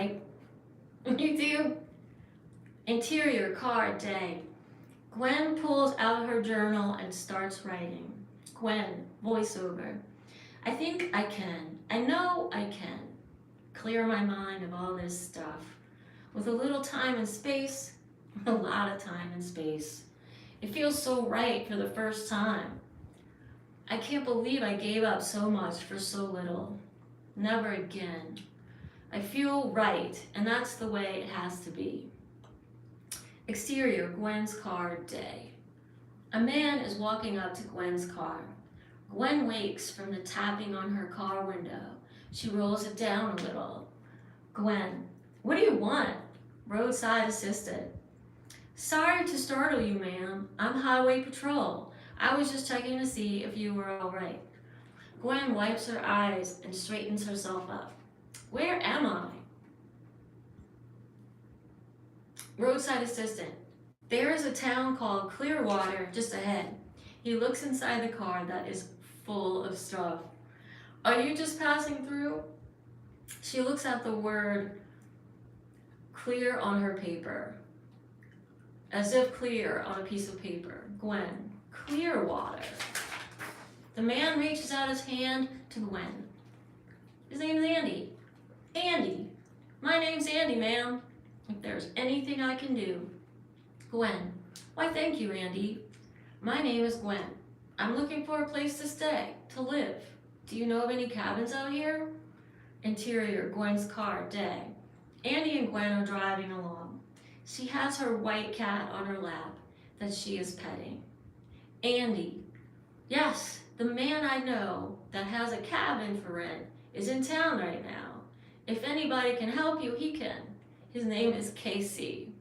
right? You do? Interior car day. Gwen pulls out her journal and starts writing. Gwen, voiceover. I think I can. I know I can. Clear my mind of all this stuff. With a little time and space, a lot of time and space. It feels so right for the first time. I can't believe I gave up so much for so little. Never again. I feel right, and that's the way it has to be. Exterior, Gwen's car day. A man is walking up to Gwen's car. Gwen wakes from the tapping on her car window. She rolls it down a little. Gwen, what do you want? Roadside assistant. Sorry to startle you, ma'am. I'm highway patrol. I was just checking to see if you were all right. Gwen wipes her eyes and straightens herself up. Where am I? Roadside assistant. There is a town called Clearwater just ahead. He looks inside the car that is full of stuff. Are you just passing through? She looks at the word clear on her paper, as if clear on a piece of paper. Gwen, Clearwater. The man reaches out his hand to Gwen. His name is Andy. Andy. My name's Andy, ma'am. If there's anything I can do. Gwen. Why, thank you, Andy. My name is Gwen. I'm looking for a place to stay, to live. Do you know of any cabins out here? Interior, Gwen's car, day. Andy and Gwen are driving along. She has her white cat on her lap that she is petting. Andy. Yes, the man I know that has a cabin for rent is in town right now. If anybody can help you, he can. His name is Casey.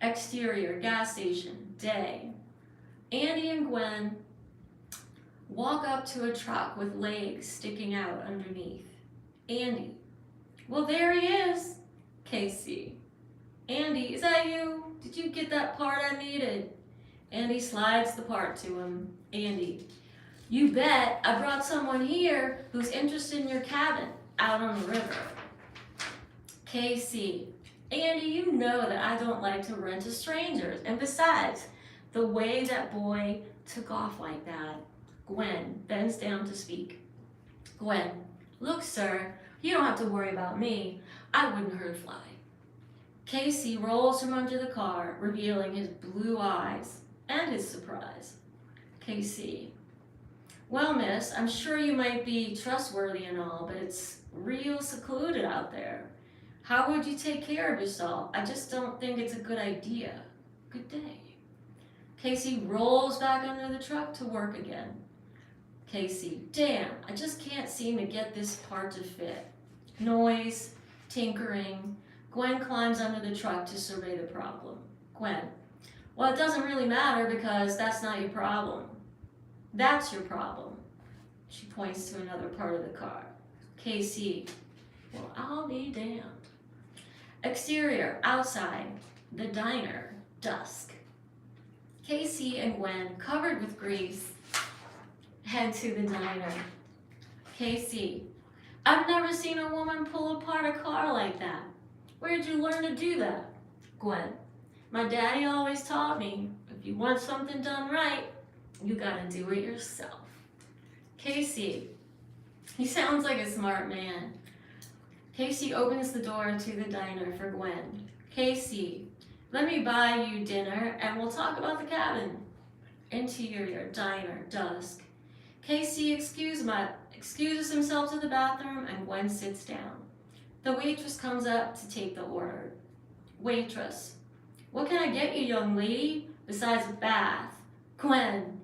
Exterior, gas station, day. Andy and Gwen walk up to a truck with legs sticking out underneath. Andy. Well, there he is. Casey. Andy, is that you? Did you get that part I needed? Andy slides the part to him. Andy. You bet. I brought someone here who's interested in your cabin out on the river. Casey. Andy, you know that I don't like to rent to strangers. And besides, the way that boy took off like that. Gwen bends down to speak. Gwen, look, sir, you don't have to worry about me. I wouldn't hurt a fly. Casey rolls from under the car, revealing his blue eyes and his surprise. Casey. Well, miss, I'm sure you might be trustworthy and all, but it's real secluded out there. How would you take care of yourself? I just don't think it's a good idea. Good day. Casey rolls back under the truck to work again. Casey, damn, I just can't seem to get this part to fit. Noise, tinkering. Gwen climbs under the truck to survey the problem. Gwen, well, it doesn't really matter because that's not your problem. That's your problem. She points to another part of the car. Casey, well, I'll be damned. Exterior, outside, the diner, dusk. Casey and Gwen, covered with grease, head to the diner. Casey, I've never seen a woman pull apart a car like that. Where'd you learn to do that? Gwen, my daddy always taught me, if you want something done right, you gotta do it yourself. Casey, he sounds like a smart man. Casey opens the door to the diner for Gwen. Casey, let me buy you dinner and we'll talk about the cabin. Interior, diner, dusk. Casey excuses himself to the bathroom and Gwen sits down. The waitress comes up to take the order. Waitress, what can I get you, young lady, besides a bath? Gwen,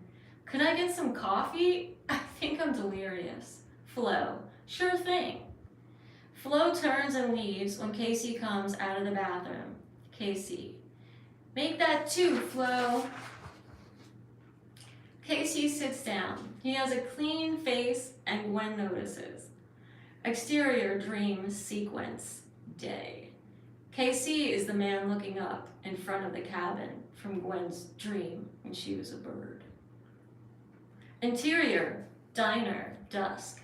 could I get some coffee? I think I'm delirious. Flo, sure thing. Flo turns and leaves when Casey comes out of the bathroom. Casey, make that two, Flo. Casey sits down. He has a clean face and Gwen notices. Exterior, dream sequence, day. Casey is the man looking up in front of the cabin from Gwen's dream when she was a bird. Interior, diner, dusk.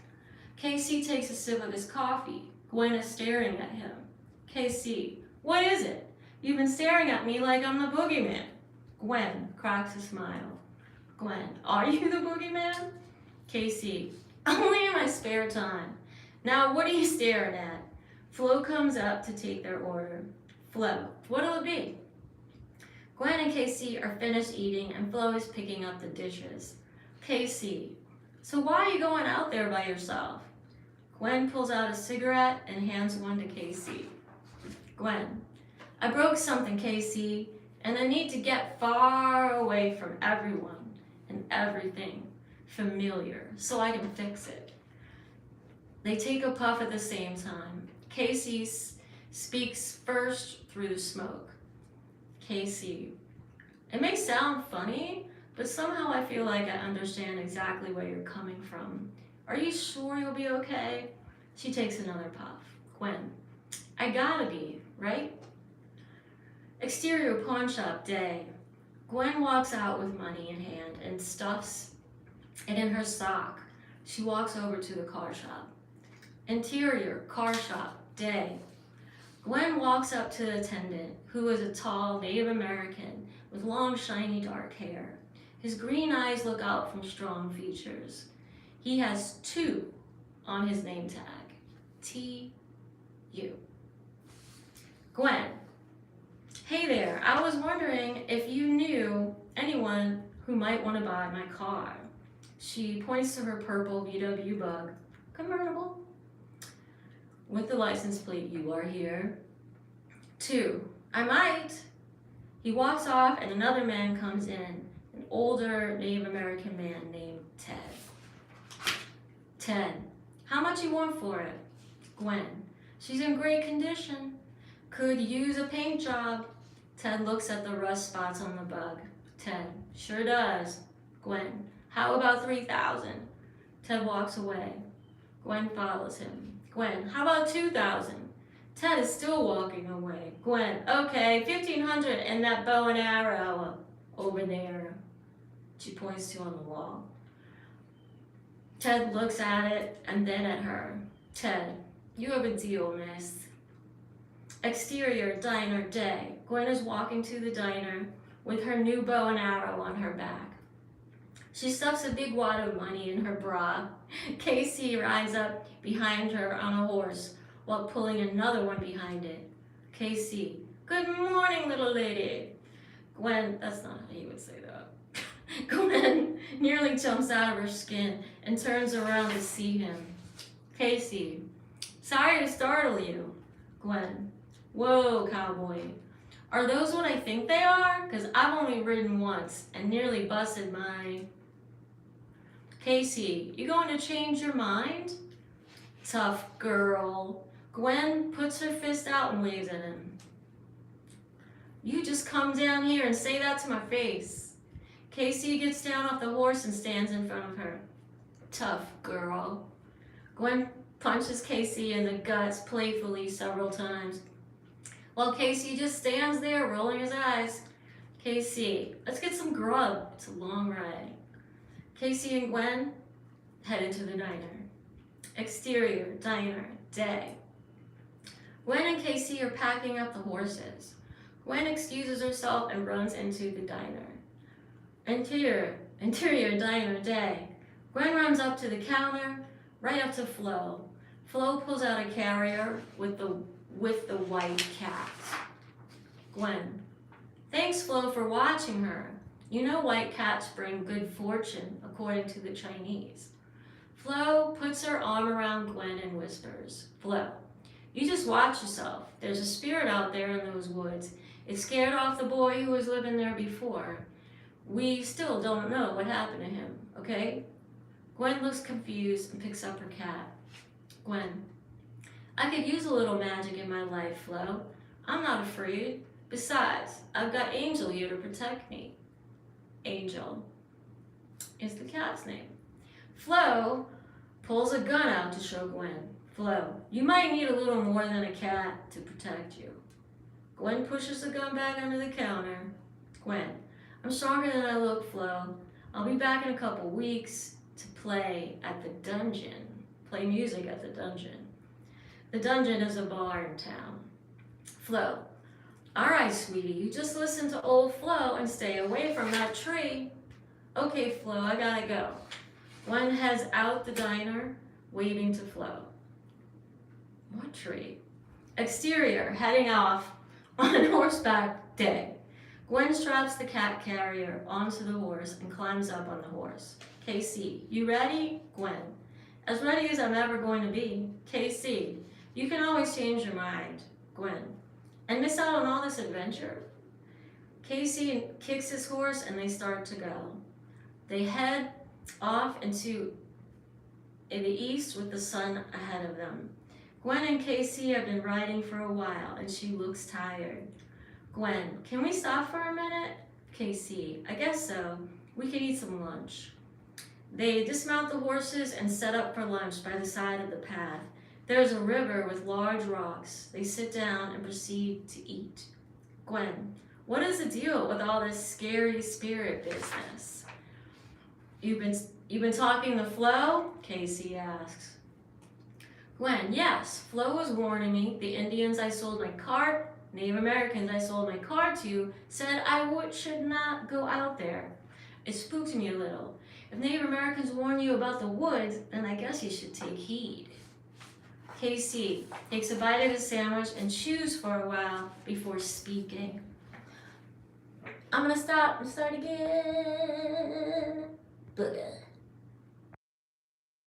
Casey takes a sip of his coffee. Gwen is staring at him. KC, what is it? You've been staring at me like I'm the boogeyman. Gwen cracks a smile. Gwen, are you the boogeyman? KC, only in my spare time. Now what are you staring at? Flo comes up to take their order. Flo, what'll it be? Gwen and KC are finished eating and Flo is picking up the dishes. KC, so why are you going out there by yourself? Gwen pulls out a cigarette and hands one to KC. Gwen, I broke something, KC, and I need to get far away from everyone and everything familiar so I can fix it. They take a puff at the same time. KC speaks first through the smoke. KC, it may sound funny, but somehow I feel like I understand exactly where you're coming from. Are you sure you'll be okay? She takes another puff. Gwen, I gotta be, right? Exterior pawn shop day. Gwen walks out with money in hand and stuffs it in her sock. She walks over to the car shop. Interior car shop day. Gwen walks up to the attendant, who is a tall Native American with long, shiny, dark hair. His green eyes look out from strong features. He has 2 on his name tag. T.U. Gwen, hey there, I was wondering if you knew anyone who might want to buy my car. She points to her purple VW Bug, convertible, with the license plate, you are here. 2, I might. He walks off and another man comes in, an older Native American man named Ted. 10, how much you want for it? Gwen, she's in great condition. Could use a paint job. Ted looks at the rust spots on the Bug. Ted, sure does. Gwen, how about 3,000? Ted walks away. Gwen follows him. Gwen, how about 2,000? Ted is still walking away. Gwen, okay, 1,500 and that bow and arrow over there. She points to on the wall. Ted looks at it and then at her. Ted, you have a deal, miss. Exterior diner day. Gwen is walking to the diner with her new bow and arrow on her back. She stuffs a big wad of money in her bra. KC rides up behind her on a horse while pulling another one behind it. KC, good morning, little lady. Gwen, that's not how you would say that. Gwen nearly jumps out of her skin and turns around to see him. KC, sorry to startle you. Gwen, whoa, cowboy. Are those what I think they are? Because I've only ridden once and nearly busted my... KC, you going to change your mind? Tough girl. Gwen puts her fist out and waves at him. You just come down here and say that to my face. KC gets down off the horse and stands in front of her. Tough girl. Gwen punches KC in the guts playfully several times, while KC just stands there rolling his eyes. KC, let's get some grub. It's a long ride. KC and Gwen head into the diner. Exterior diner day. Gwen and KC are packing up the horses. Gwen excuses herself and runs into the diner. Interior diner day. Gwen runs up to the counter, right up to Flo. Flo pulls out a carrier with the white cat. Gwen, thanks Flo for watching her. You know white cats bring good fortune, according to the Chinese. Flo puts her arm around Gwen and whispers, Flo, you just watch yourself. There's a spirit out there in those woods. It scared off the boy who was living there before. We still don't know what happened to him, okay? Gwen looks confused and picks up her cat. Gwen, I could use a little magic in my life, Flo. I'm not afraid. Besides, I've got Angel here to protect me. Angel is the cat's name. Flo pulls a gun out to show Gwen. Flo, you might need a little more than a cat to protect you. Gwen pushes the gun back under the counter. Gwen, I'm stronger than I look, Flo. I'll be back in a couple weeks to play at the dungeon. Play music at the dungeon. The dungeon is a bar in town. Flo. All right, sweetie, you just listen to old Flo and stay away from that tree. Okay, Flo, I gotta go. Gwen heads out the diner, waving to Flo. What tree? Exterior, heading off on horseback day. Gwen straps the cat carrier onto the horse and climbs up on the horse. KC, you ready? Gwen. As ready as I'm ever going to be. KC, you can always change your mind. Gwen. And miss out on all this adventure? Casey kicks his horse and they start to go. They head off into the east with the sun ahead of them. Gwen and Casey have been riding for a while and she looks tired. Gwen, can we stop for a minute? Casey, I guess so. We could eat some lunch. They dismount the horses and set up for lunch by the side of the path. There's a river with large rocks. They sit down and proceed to eat. Gwen, what is the deal with all this scary spirit business? You've been talking to Flo? Casey asks. Gwen, yes, Flo was warning me. The Indians I sold my cart, Native Americans I sold my car to, said I should not go out there. It spooked me a little. If Native Americans warn you about the woods, then I guess you should take heed. KC takes a bite of his sandwich and chews for a while before speaking. I'm gonna stop and start again. Booga.